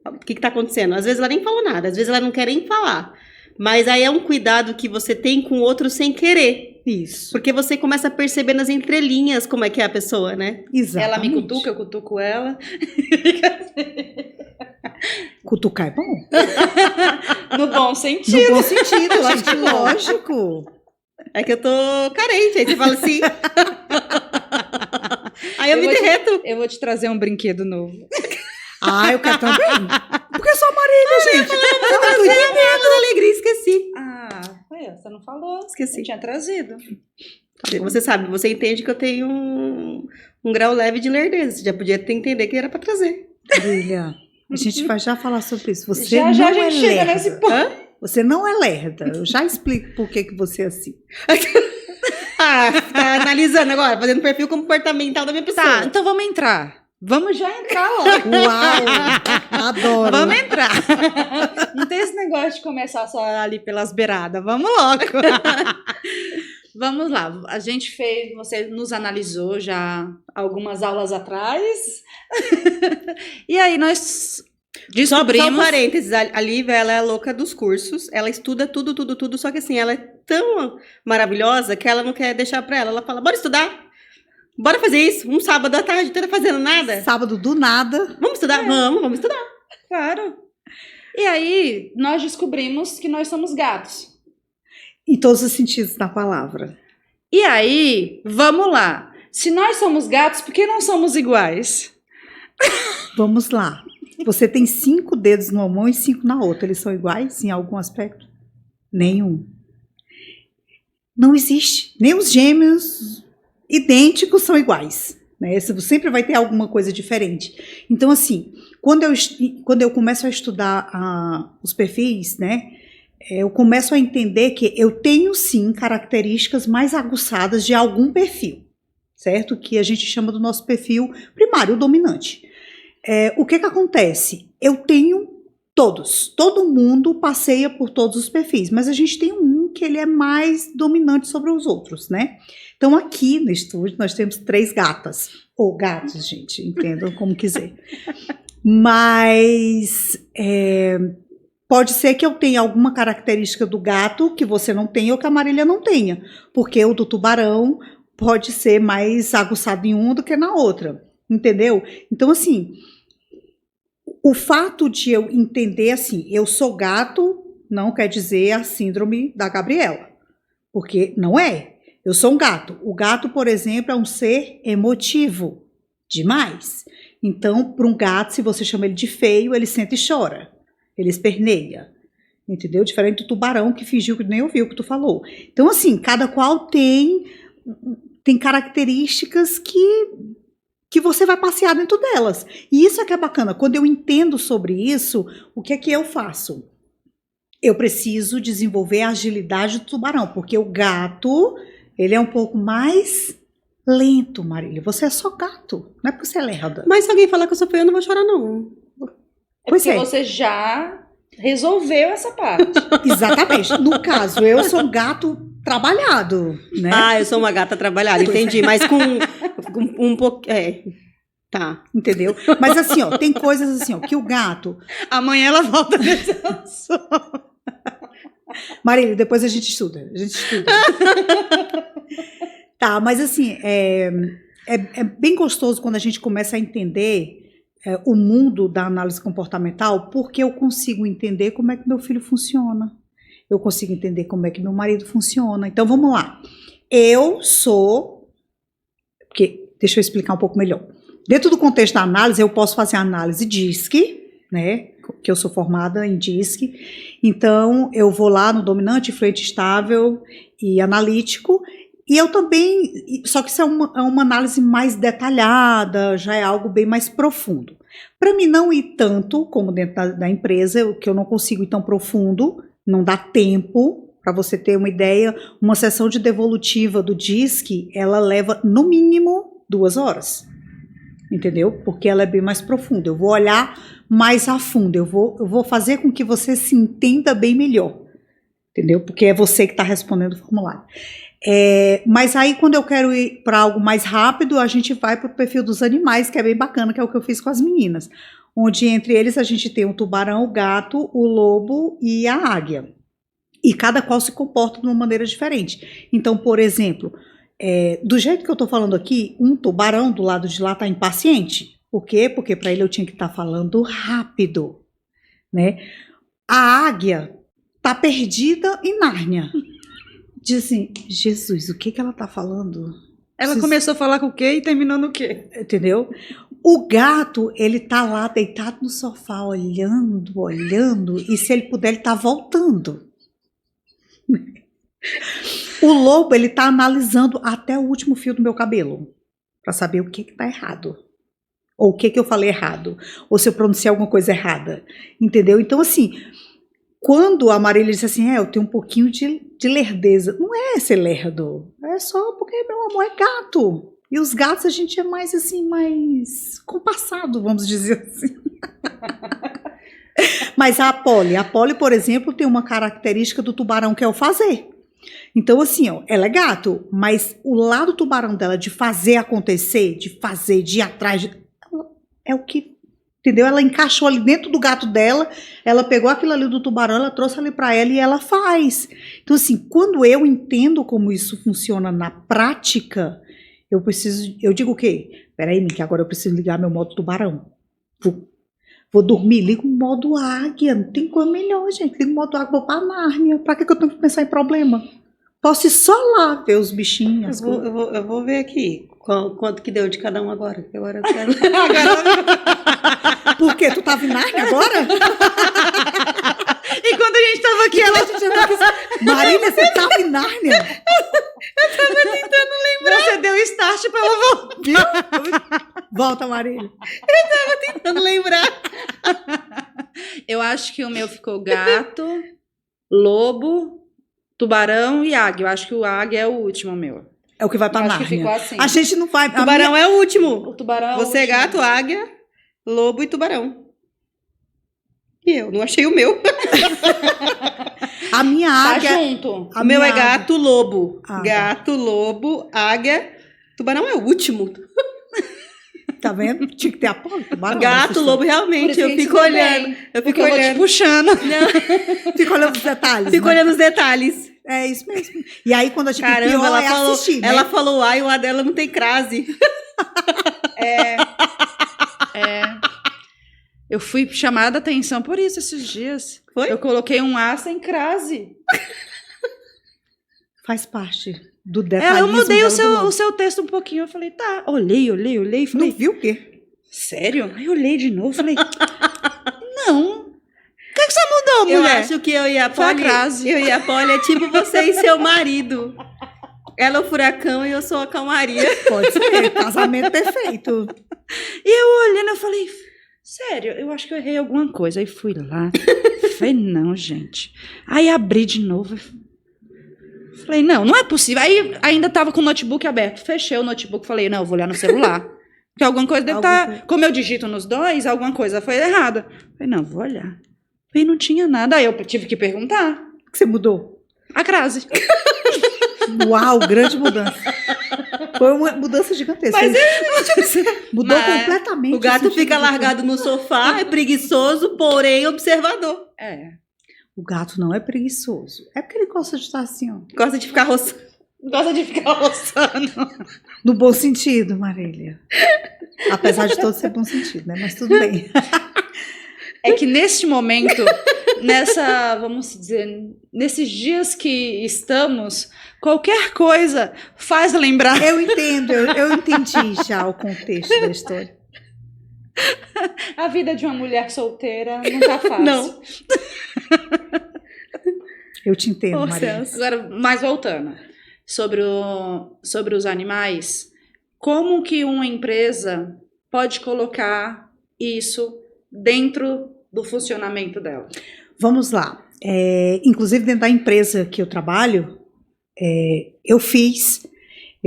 O que tá acontecendo? Às vezes ela nem falou nada, às vezes ela não quer nem falar. Mas aí é um cuidado que você tem com o outro sem querer. Isso. Porque você começa a perceber nas entrelinhas como é que é a pessoa, né? Exatamente. Ela me cutuca, eu cutuco ela. Cutucar é bom. No bom sentido. No bom sentido, gente, lógico. É que eu tô carente, aí você fala assim. Aí eu me vou derreto. Eu vou te trazer um brinquedo novo. Ah, eu quero também. Porque eu sou a Marília, gente. Eu não tô entendendo. Da alegria, esqueci. Você não falou. Esqueci. Eu tinha trazido. Você sabe, você entende que eu tenho um grau leve de lerdeza. Você já podia entender que era pra trazer. Marília, a gente vai já falar sobre isso. Você Já não a é gente chega lerda. nesse ponto. Hã? Você não é lerda. Eu já explico por que você é assim. Tá analisando agora, fazendo perfil comportamental da minha pessoa. Tá, então vamos entrar. Vamos já entrar logo. Uau! Adoro. Vamos entrar. Não tem esse negócio de começar só ali pelas beiradas. Vamos logo. Vamos lá. A gente fez, você nos analisou já algumas aulas atrás. E aí nós Só um descobrimos... parênteses, a Lívia, ela é a louca dos cursos, ela estuda tudo, só que assim, ela é tão maravilhosa que ela não quer deixar pra ela. Ela fala, bora estudar? Bora fazer isso? Um sábado à tarde, não tá fazendo nada? Sábado do nada. Vamos estudar? Vamos estudar. Claro. E aí nós descobrimos que nós somos gatos. Em todos os sentidos da palavra. E aí, vamos lá. Se nós somos gatos, por que não somos iguais? Vamos lá. Você tem 5 dedos numa mão e 5 na outra. Eles são iguais em algum aspecto? Nenhum. Não existe. Nem os gêmeos idênticos são iguais. Né? Sempre vai ter alguma coisa diferente. Então, assim, quando eu começo a estudar os perfis, né, eu começo a entender que eu tenho, sim, características mais aguçadas de algum perfil, certo? Que a gente chama do nosso perfil primário, o dominante. O que acontece? Eu tenho todos. Todo mundo passeia por todos os perfis, mas a gente tem um que ele é mais dominante sobre os outros, né? Então, aqui no estúdio, nós temos 3 gatas. Ou gatos, gente, entendam como quiser. Mas pode ser que eu tenha alguma característica do gato que você não tenha ou que a Marília não tenha. Porque o do tubarão pode ser mais aguçado em uma do que na outra. Entendeu? Então, assim, o fato de eu entender assim, eu sou gato, não quer dizer a síndrome da Gabriela. Porque não é. Eu sou um gato. O gato, por exemplo, é um ser emotivo demais. Então, para um gato, se você chama ele de feio, ele senta e chora. Ele esperneia. Entendeu? Diferente do tubarão que fingiu que nem ouviu o que tu falou. Então, assim, cada qual tem características que você vai passear dentro delas. E isso é que é bacana. Quando eu entendo sobre isso, o que é que eu faço? Eu preciso desenvolver a agilidade do tubarão, porque o gato... ele é um pouco mais lento, Marília. Você é só gato, não é porque você é lerda. Mas se alguém falar que eu sou feia, eu não vou chorar, não. Pois porque é. você já resolveu essa parte. Exatamente. No caso, eu sou um gato trabalhado, né? Ah, eu sou uma gata trabalhada, entendi. Mas com um pouco... Tá. Entendeu? Mas assim, ó, tem coisas assim, ó, que o gato... Amanhã ela volta nesse assunto. Marília, depois a gente estuda. Tá, mas assim, é bem gostoso quando a gente começa a entender o mundo da análise comportamental, porque eu consigo entender como é que meu filho funciona. Eu consigo entender como é que meu marido funciona. Então, vamos lá. Eu sou... deixa eu explicar um pouco melhor. Dentro do contexto da análise, eu posso fazer a análise DISC, né? Que eu sou formada em DISC. Então, eu vou lá no dominante, influente, estável e analítico. E eu também... Só que isso é uma análise mais detalhada, já é algo bem mais profundo. Para mim não ir tanto como dentro da empresa, que eu não consigo ir tão profundo, não dá tempo. Para você ter uma ideia, uma sessão de devolutiva do DISC, ela leva no mínimo 2 horas. Entendeu? Porque ela é bem mais profunda. Eu vou olhar mais a fundo. Eu vou fazer com que você se entenda bem melhor. Entendeu? Porque é você que está respondendo o formulário. Mas aí, quando eu quero ir para algo mais rápido, a gente vai para o perfil dos animais, que é bem bacana, que é o que eu fiz com as meninas. Onde entre eles a gente tem o tubarão, o gato, o lobo e a águia. E cada qual se comporta de uma maneira diferente. Então, por exemplo, do jeito que eu estou falando aqui, um tubarão do lado de lá está impaciente. Por quê? Porque para ele eu tinha que estar falando rápido, né? A águia está perdida em Nárnia. Diz assim, Jesus, o que ela está falando? Ela começou a falar com o quê e terminou no quê? Entendeu? O gato, ele tá lá deitado no sofá, olhando, e se ele puder, ele tá voltando. O lobo, ele tá analisando até o último fio do meu cabelo, para saber o que tá errado. Ou o que eu falei errado, ou se eu pronunciei alguma coisa errada. Entendeu? Então, assim, quando a Marília disse assim, eu tenho um pouquinho de lerdeza. Não é ser lerdo, é só porque meu amor é gato. E os gatos a gente é mais assim, mais compassado, vamos dizer assim. Mas a Polly, por exemplo, tem uma característica do tubarão que é o fazer. Então, assim, ela é gato, mas o lado tubarão dela de fazer acontecer, de ir atrás, é o que, entendeu? Ela encaixou ali dentro do gato dela, ela pegou aquilo ali do tubarão, ela trouxe ali para ela e ela faz. Então, assim, quando eu entendo como isso funciona na prática, eu digo o quê? Peraí, que agora eu preciso ligar meu modo tubarão. Vou dormir, ligo o modo águia, não tem coisa melhor, gente. Ligo o modo águia, vou pra Nárnia. Pra que eu tenho que pensar em problema? Posso ir só lá ver os bichinhos. Eu vou ver aqui quanto que deu de cada um agora. Agora eu quero. Por quê? Tu tava em Nárnia agora? E quando a gente tava aqui, Marília, você tava em Nárnia? Eu tava tentando lembrar. Você deu start pra ela voltar. Volta, Marília. Eu tava tentando lembrar. Eu acho que o meu ficou gato, lobo, tubarão e águia. Eu acho que o águia é o último meu. É o que vai pra Acho Nárnia. que ficou assim. A gente não vai... Tubarão é o último. O tubarão é Você é gato, águia, lobo e tubarão. E eu não achei o meu. A minha águia... Tá junto. O meu é gato, lobo. Ah, gato, lobo, águia. Tubarão é o último. Tá vendo? Tinha que ter apoio. Tubarão, Gato, lobo, realmente. Eu fico olhando. Eu fico Eu vou te puxando. Fica olhando os detalhes. Fico né? olhando os detalhes. É isso mesmo. E aí, quando a gente Caramba, pior, ela é falou, assistir, né? ela falou A e o A dela não tem crase. Eu fui chamada a atenção por isso esses dias. Foi? Eu coloquei um A sem crase. Faz parte do detalhe. Eu mudei o seu texto um pouquinho. Eu falei, tá. Olhei. Falei, Não viu o quê? sério? Aí eu olhei de novo. Falei, não. O que você mudou, Eu mulher? acho que eu e a Foi a Polly, crase. eu e a Polly é tipo você e seu marido. Ela é o furacão e eu sou a calmaria. Pode ser. Casamento perfeito. E eu olhando, eu falei, sério, eu acho que eu errei alguma coisa. Aí fui lá. Falei, não, gente. Aí abri de novo. Falei, não é possível. Aí ainda tava com o notebook aberto. Fechei o notebook, falei, não, eu vou olhar no celular. Porque alguma coisa deve estar... Como eu digito nos dois, alguma coisa foi errada. Falei, não, vou olhar. Aí não tinha nada. Aí eu tive que perguntar. O que você mudou? A crase. Uau, grande mudança. Foi uma mudança gigantesca. Mudou completamente. O gato sentido fica de largado no sofá, é preguiçoso, porém observador. O gato não é preguiçoso. É porque ele gosta de estar assim, ó. Gosta de ficar roçando. Gosta de ficar roçando. No bom sentido, Marília. Apesar de todo ser bom sentido, né? Mas tudo bem. É que neste momento, vamos dizer, nesses dias que estamos, qualquer coisa faz lembrar. Eu entendo, eu entendi já o contexto da história. A vida de uma mulher solteira não tá fácil. Não. Eu te entendo, Oh, Marília. Celso. Agora, mas voltando, sobre os animais, como que uma empresa pode colocar isso dentro do funcionamento dela? Vamos lá. Inclusive, dentro da empresa que eu trabalho, eu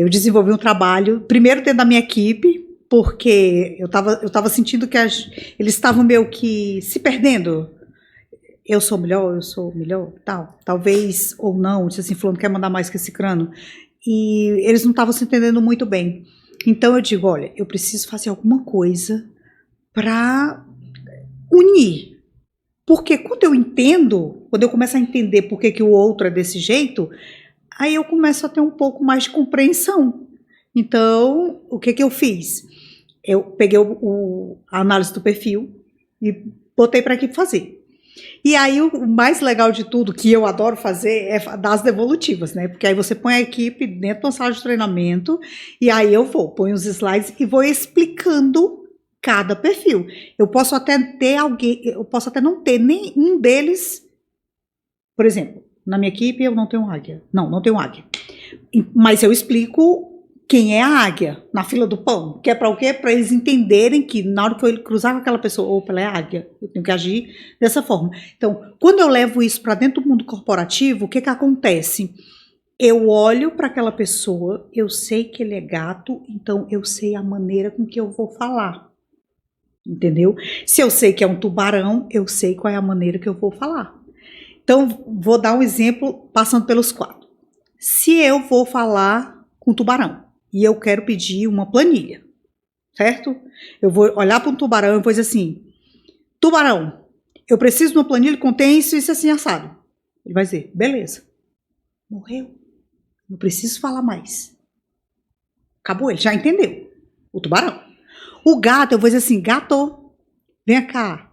desenvolvi um trabalho, primeiro dentro da minha equipe, porque eu tava sentindo que eles estavam meio que se perdendo. eu sou melhor, tal. Talvez ou não, disse assim, fulano quer mandar mais que esse crânio. E eles não estavam se entendendo muito bem. Então eu digo, olha, eu preciso fazer alguma coisa para unir. Porque quando eu entendo, quando eu começo a entender por que o outro é desse jeito, aí eu começo a ter um pouco mais de compreensão. Então, o que eu fiz? Eu peguei a análise do perfil e botei para a equipe fazer. E aí o mais legal de tudo, que eu adoro fazer, é dar as devolutivas, né? Porque aí você põe a equipe dentro de uma sala de treinamento e aí ponho os slides e vou explicando cada perfil. Eu posso até não ter nenhum deles. Por exemplo, na minha equipe eu não tenho águia. Não tenho águia. Mas eu explico quem é a águia na fila do pão. Que é para o quê? Para eles entenderem que na hora que eu cruzar com aquela pessoa, opa, ela é águia. Eu tenho que agir dessa forma. Então, quando eu levo isso para dentro do mundo corporativo, o que acontece? Eu olho para aquela pessoa, eu sei que ele é gato, então eu sei a maneira com que eu vou falar. Entendeu? Se eu sei que é um tubarão, eu sei qual é a maneira que eu vou falar. Então, vou dar um exemplo passando pelos 4. Se eu vou falar com tubarão e eu quero pedir uma planilha, certo? Eu vou olhar para um tubarão e vou dizer assim, tubarão, eu preciso de uma planilha que contém isso, isso, assim, assado. Ele vai dizer, beleza. Morreu. Não preciso falar mais. Acabou, ele já entendeu. O tubarão. O gato, eu vou dizer assim, gato, vem cá.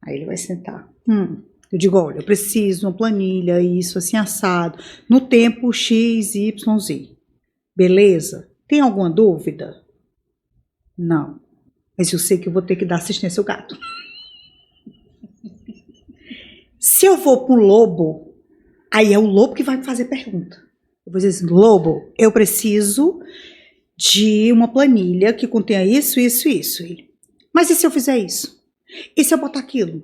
Aí ele vai sentar. Eu digo, olha, eu preciso de uma planilha, isso, assim, assado, no tempo X, Y, Z. Beleza? Tem alguma dúvida? Não. Mas eu sei que eu vou ter que dar assistência ao gato. Se eu vou para o lobo, aí é o lobo que vai me fazer pergunta. Eu vou dizer assim, lobo, eu preciso de uma planilha que contenha isso, isso e isso. Mas e se eu fizer isso? E se eu botar aquilo?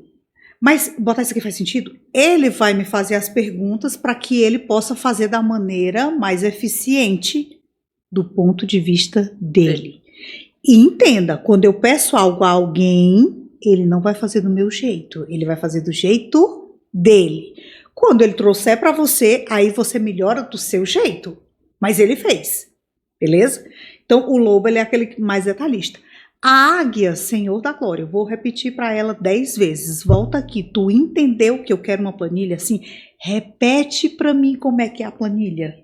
Mas botar isso aqui faz sentido? Ele vai me fazer as perguntas para que ele possa fazer da maneira mais eficiente do ponto de vista dele. E entenda, quando eu peço algo a alguém, ele não vai fazer do meu jeito, ele vai fazer do jeito dele. Quando ele trouxer para você, aí você melhora do seu jeito. Mas ele fez, beleza? Então, o lobo, ele é aquele mais detalhista. A águia, Senhor da Glória, eu vou repetir para ela 10 vezes. Volta aqui, tu entendeu que eu quero uma planilha assim? Repete para mim como é que é a planilha.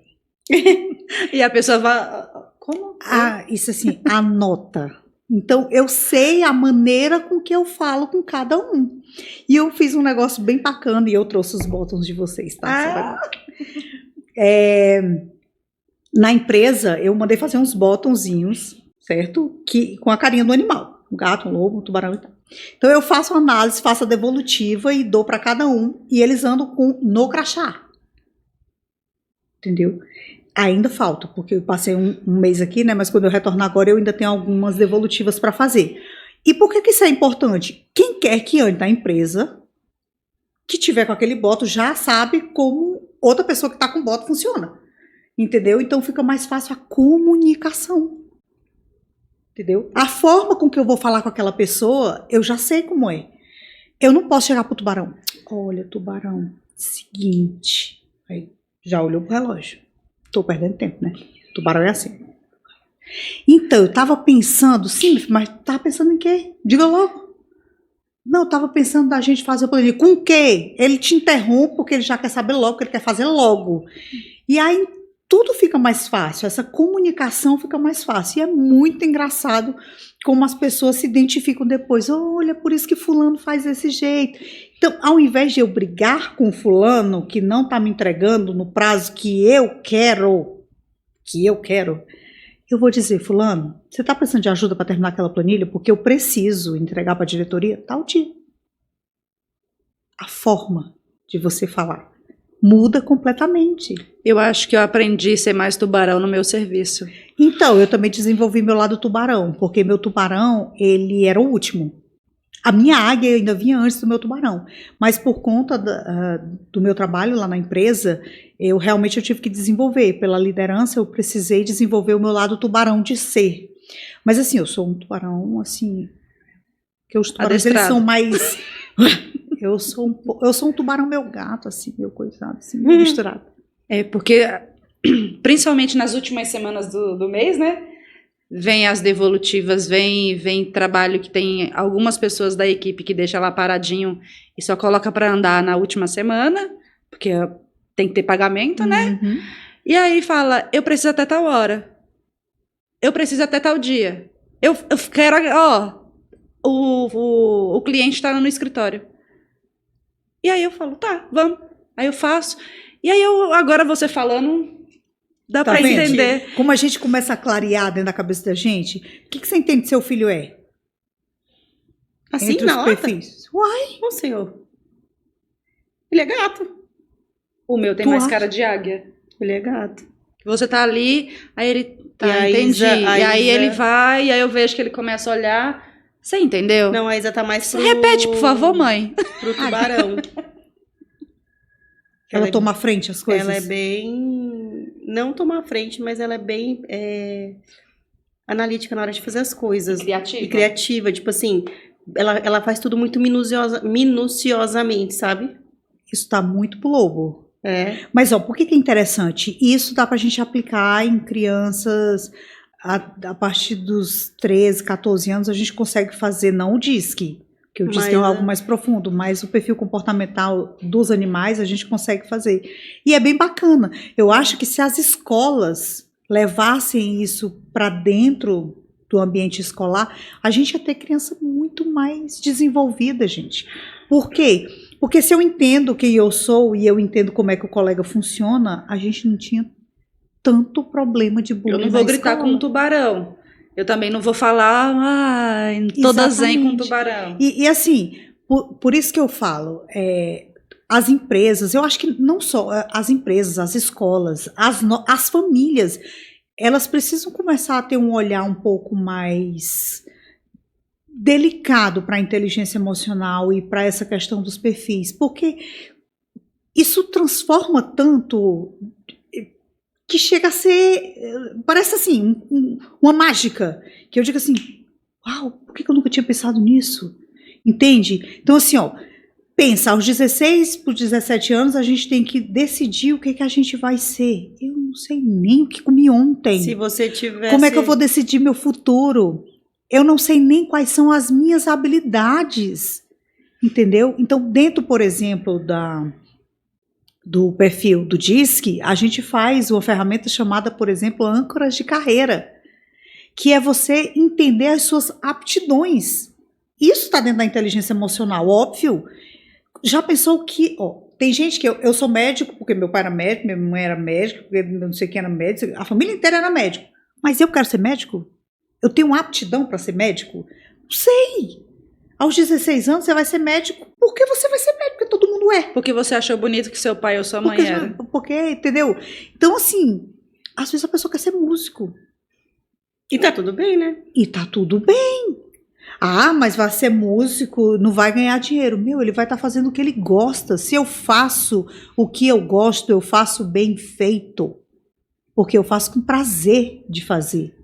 E a pessoa vai... Como? Isso assim, anota. Então, eu sei a maneira com que eu falo com cada um. E eu fiz um negócio bem bacana e eu trouxe os botões de vocês, tá? Na empresa, eu mandei fazer uns botõezinhos, certo? Com a carinha do animal. Um gato, um lobo, um tubarão e tal. Então, eu faço a análise, faço a devolutiva e dou para cada um. E eles andam no crachá. Entendeu? Ainda falta, porque eu passei um mês aqui, né? Mas quando eu retornar agora, eu ainda tenho algumas devolutivas para fazer. E por que isso é importante? Quem quer que ande na empresa, que tiver com aquele boto, já sabe como outra pessoa que está com boto funciona. Entendeu? Então fica mais fácil a comunicação. Entendeu? A forma com que eu vou falar com aquela pessoa, eu já sei como é. Eu não posso chegar pro tubarão. Olha, tubarão, seguinte. Aí já olhou pro relógio. Tô perdendo tempo, né? O tubarão é assim. Então, eu tava pensando, sim, mas tava pensando em quê? Diga logo. Não, eu tava pensando da gente fazer o planilha. Com o quê? Ele te interrompe porque ele já quer saber logo, porque ele quer fazer logo. E aí tudo fica mais fácil, essa comunicação fica mais fácil. E é muito engraçado como as pessoas se identificam depois. Olha, por isso que fulano faz desse jeito. Então, ao invés de eu brigar com fulano que não está me entregando no prazo que eu quero, eu vou dizer, fulano, você está precisando de ajuda para terminar aquela planilha? Porque eu preciso entregar para a diretoria tal dia. A forma de você falar muda completamente. Eu acho que eu aprendi a ser mais tubarão no meu serviço. Então, eu também desenvolvi meu lado tubarão, porque meu tubarão, ele era o último. A minha águia ainda vinha antes do meu tubarão, mas por conta do meu trabalho lá na empresa, eu tive que desenvolver. Pela liderança, eu precisei desenvolver o meu lado tubarão de ser. Mas assim, eu sou um tubarão, assim, que os tubarões, eles são mais... eu sou um tubarão meu gato, assim, meu coitado, assim, misturado. Porque, principalmente nas últimas semanas do mês, né? Vem as devolutivas, vem trabalho que tem algumas pessoas da equipe que deixa lá paradinho e só coloca para andar na última semana, porque tem que ter pagamento, né? Uhum. E aí fala, eu preciso até tal hora. Eu preciso até tal dia. Eu quero, o cliente está no escritório. E aí eu falo, tá, vamos. Aí eu faço. E aí agora você falando, dá Tá pra vendo? entender. Como a gente começa a clarear dentro da cabeça da gente, o que você entende que seu filho é? Assim, Entre na os lata? perfis. Uai, Ô, senhor. Ele é gato. O meu tem Tu mais acha? cara de águia. Ele é gato. Você tá ali, aí ele, tá, E a entendi. Isa- E aí Isa- ele vai, e aí eu vejo que ele começa a olhar. Você entendeu? Não, a Isa tá mais pro... Repete, por favor, mãe. Pro tubarão. ela é- toma à frente as coisas. Ela é bem... Não toma à frente, mas ela é bem analítica na hora de fazer as coisas. Criativa. E criativa. Tipo assim, ela faz tudo muito minuciosamente, sabe? Isso tá muito pro lobo. É. Mas, ó, por que é interessante? Isso dá pra gente aplicar em crianças a partir dos 13, 14 anos, a gente consegue fazer, não o DISC, que o DISC é Mas, algo mais profundo, mas o perfil comportamental dos animais a gente consegue fazer. E é bem bacana. Eu acho que se as escolas levassem isso para dentro do ambiente escolar, a gente ia ter criança muito mais desenvolvida, gente. Por quê? Porque se eu entendo quem eu sou e eu entendo como é que o colega funciona, a gente não tinha tanto problema de bullying. Eu não vou na gritar escola. com um tubarão. Eu também não vou falar, toda zen com um Exatamente. tubarão. E assim, por isso que eu falo, as empresas, eu acho que não só as empresas, as escolas, as famílias, elas precisam começar a ter um olhar um pouco mais delicado para a inteligência emocional e para essa questão dos perfis, porque isso transforma tanto que chega a ser, parece assim, uma mágica, que eu digo assim, uau, por que eu nunca tinha pensado nisso? Entende? Então assim, ó, pensa, aos 16 para os 17 anos a gente tem que decidir o que a gente vai ser. Eu não sei nem o que comi ontem. Se você tivesse... Como é que eu vou decidir meu futuro? Eu não sei nem quais são as minhas habilidades, entendeu? Então, dentro, por exemplo, do perfil do DISC, a gente faz uma ferramenta chamada, por exemplo, âncoras de carreira, que é você entender as suas aptidões. Isso está dentro da inteligência emocional, óbvio. Já pensou que... tem gente que eu sou médico, porque meu pai era médico, minha mãe era médica, porque não sei quem era médico, a família inteira era médico. Mas eu quero ser médico? Eu tenho aptidão para ser médico? Não sei. Aos 16 anos você vai ser médico. Por que você vai ser médico? Porque todo mundo é. Porque você achou bonito que seu pai ou sua mãe era. Porque, entendeu? Então, assim, às vezes a pessoa quer ser músico. E tá tudo bem, né? E tá tudo bem. Ah, mas vai ser músico, não vai ganhar dinheiro. Meu, ele vai estar fazendo o que ele gosta. Se eu faço o que eu gosto, eu faço bem feito. Porque eu faço com prazer de fazer.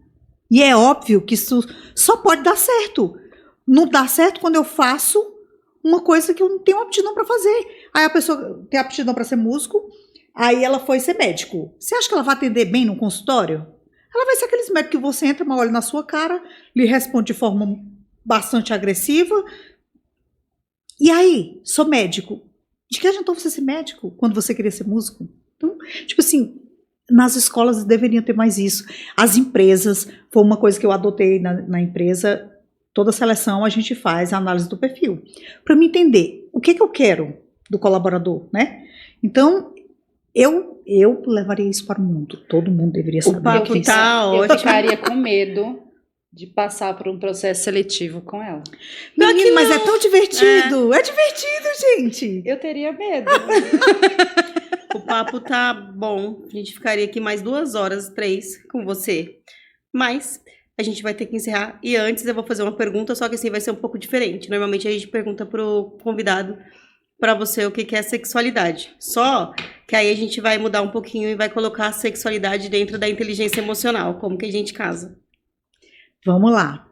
E é óbvio que isso só pode dar certo. Não dá certo quando eu faço uma coisa que eu não tenho aptidão para fazer. Aí a pessoa tem aptidão para ser músico, aí ela foi ser médico. Você acha que ela vai atender bem no consultório? Ela vai ser aqueles médicos que você entra, mas olha na sua cara, lhe responde de forma bastante agressiva. E aí, sou médico. De que adiantou você ser médico quando você queria ser músico? Então, tipo assim, nas escolas deveriam ter mais isso. As empresas, foi uma coisa que eu adotei na empresa, toda seleção a gente faz a análise do perfil. Para me entender o que eu quero do colaborador, né? Então, eu levaria isso para o mundo. Todo mundo deveria saber. O papo tá Eu ótimo. ficaria com medo de passar por um processo seletivo com ela. Menino, mas é tão divertido. É divertido, gente. Eu teria medo. O papo tá bom. A gente ficaria aqui mais 2 horas, 3, com você. Mas a gente vai ter que encerrar. E antes eu vou fazer uma pergunta, só que assim vai ser um pouco diferente. Normalmente a gente pergunta pro convidado, para você, o que é sexualidade. Só que aí a gente vai mudar um pouquinho e vai colocar a sexualidade dentro da inteligência emocional. Como que a gente casa? Vamos lá.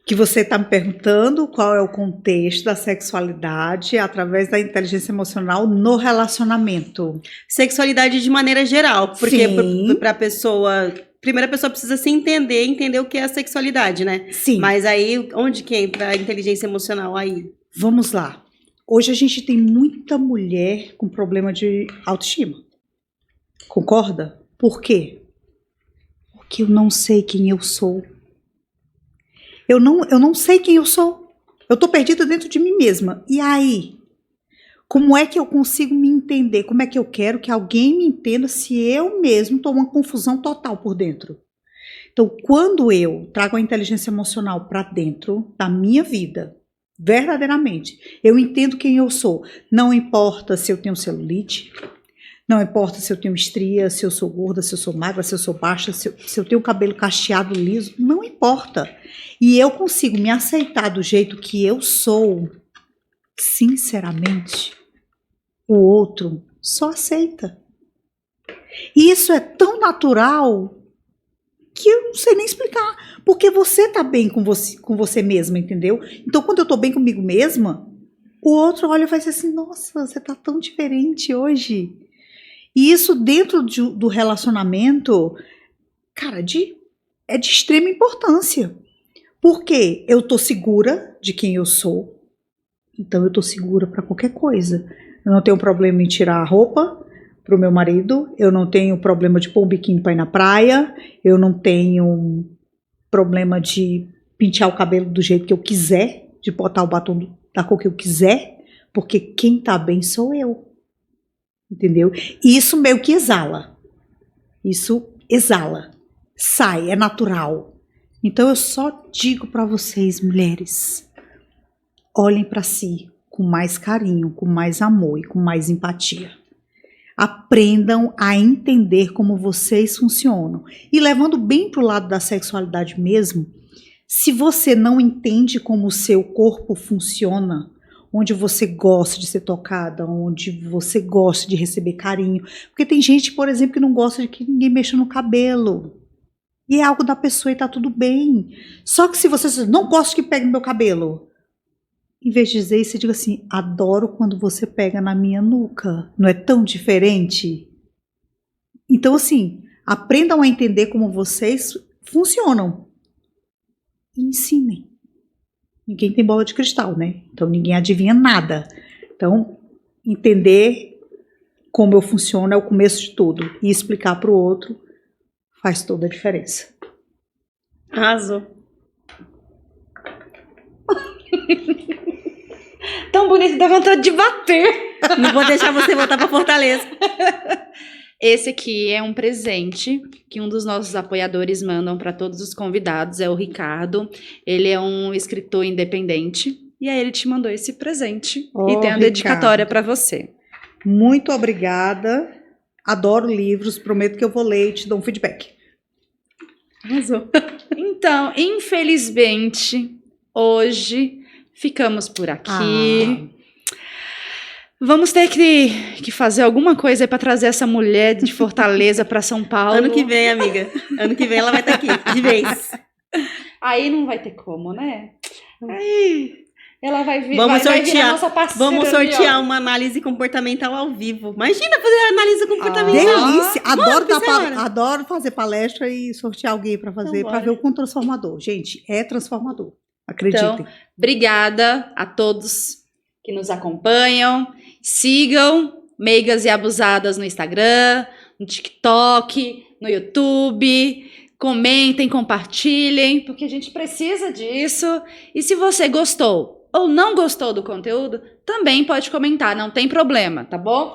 Que você está me perguntando qual é o contexto da sexualidade através da inteligência emocional no relacionamento. Sexualidade de maneira geral, porque Sim. para a pessoa... Primeiro a pessoa precisa se entender o que é a sexualidade, né? Sim. Mas aí, onde que entra a inteligência emocional aí? Vamos lá. Hoje a gente tem muita mulher com problema de autoestima. Concorda? Por quê? Porque eu não sei quem eu sou. Eu não sei quem eu sou. Eu tô perdida dentro de mim mesma. E aí? Como é que eu consigo me entender? Como é que eu quero que alguém me entenda se eu mesmo tô uma confusão total por dentro? Então, quando eu trago a inteligência emocional para dentro da minha vida, verdadeiramente, eu entendo quem eu sou. Não importa se eu tenho celulite, não importa se eu tenho estria, se eu sou gorda, se eu sou magra, se eu sou baixa, se eu tenho cabelo cacheado, liso, não importa. E eu consigo me aceitar do jeito que eu sou, sinceramente, o outro só aceita. E isso é tão natural que eu não sei nem explicar. Porque você tá bem com você mesma, entendeu? Então, quando eu tô bem comigo mesma, o outro olha e vai dizer assim, nossa, você tá tão diferente hoje. E isso dentro do relacionamento, cara, é de extrema importância. Porque eu tô segura de quem eu sou, então eu tô segura para qualquer coisa. Eu não tenho problema em tirar a roupa pro meu marido, eu não tenho problema de pôr um biquíni para ir na praia, eu não tenho problema de pentear o cabelo do jeito que eu quiser, de botar o batom da cor que eu quiser, porque quem tá bem sou eu. Entendeu? E isso meio que exala. Isso exala. Sai, é natural. Então eu só digo para vocês, mulheres, olhem para si com mais carinho, com mais amor e com mais empatia. Aprendam a entender como vocês funcionam. E levando bem para o lado da sexualidade mesmo, se você não entende como o seu corpo funciona, onde você gosta de ser tocada, onde você gosta de receber carinho. Porque tem gente, por exemplo, que não gosta de que ninguém mexa no cabelo. E é algo da pessoa e tá tudo bem. Só que se você não gosta que pegue no meu cabelo, em vez de dizer isso, você diga assim, adoro quando você pega na minha nuca. Não é tão diferente? Então, assim, aprendam a entender como vocês funcionam. E ensinem. Ninguém tem bola de cristal, né? Então, ninguém adivinha nada. Então, entender como eu funciono é o começo de tudo. E explicar para o outro faz toda a diferença. Arrasou. Tão bonito, dá vontade de bater. Não vou deixar você voltar para Fortaleza. Esse aqui é um presente que um dos nossos apoiadores mandam para todos os convidados, é o Ricardo. Ele é um escritor independente e aí ele te mandou esse presente e tem a dedicatória para você. Muito obrigada. Adoro livros, prometo que eu vou ler e te dou um feedback. Arrasou. Então, infelizmente, hoje ficamos por aqui. Vamos ter que fazer alguma coisa para trazer essa mulher de Fortaleza para São Paulo. Ano que vem, amiga. Ano que vem ela vai estar aqui, de vez. Aí não vai ter como, né? Aí ela vai vir, Vamos vai virar nossa parceira. Vamos sortear uma análise comportamental ao vivo. Imagina fazer análise comportamental. Delícia! Adoro fazer palestra e sortear alguém para fazer, Então, para ver o quão transformador. Gente, é transformador. Acreditem. Então, obrigada a todos que nos acompanham. Sigam Meigas e Abusadas no Instagram, no TikTok, no YouTube. Comentem, compartilhem, porque a gente precisa disso. E se você gostou ou não gostou do conteúdo, também pode comentar, não tem problema, tá bom?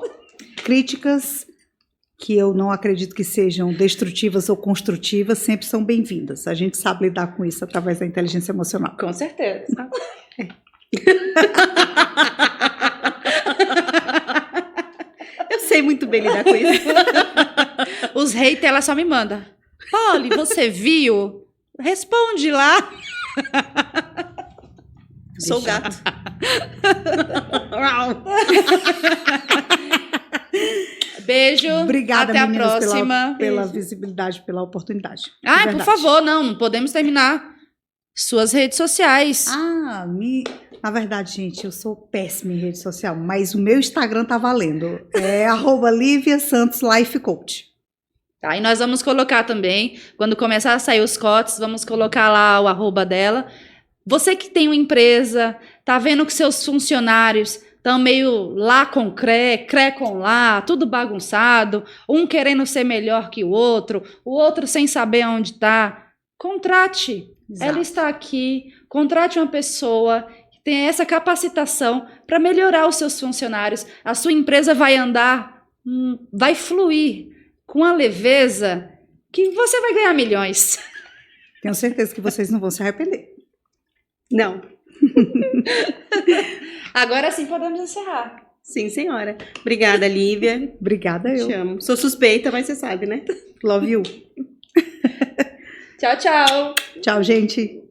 Críticas que eu não acredito que sejam destrutivas ou construtivas sempre são bem-vindas. A gente sabe lidar com isso através da inteligência emocional. Com certeza. Eu sei muito bem lidar com isso. Os haters, ela só me manda. Polly, você viu? Responde lá. Sou gato. Beijo. Obrigada, até a meninas, próxima. pela visibilidade, pela oportunidade. Ai, De por verdade. favor, não podemos terminar Suas redes sociais. Na verdade, gente, eu sou péssima em rede social, mas o meu Instagram tá valendo. É @LiviaSantosLifeCoach. Tá, e nós vamos colocar também, quando começar a sair os cortes, vamos colocar lá o @ dela. Você que tem uma empresa, tá vendo que seus funcionários estão meio lá com cré com lá, tudo bagunçado, um querendo ser melhor que o outro sem saber onde tá, contrate. Exato. Ela está aqui, contrate uma pessoa que tem essa capacitação para melhorar os seus funcionários. A sua empresa vai andar, vai fluir com a leveza que você vai ganhar milhões. Tenho certeza que vocês não vão se arrepender. Não. Agora sim podemos encerrar. Sim, senhora. Obrigada, Lívia. Obrigada, eu. Te amo. Sou suspeita, mas você sabe, né? Love you. Tchau, tchau. Tchau, gente.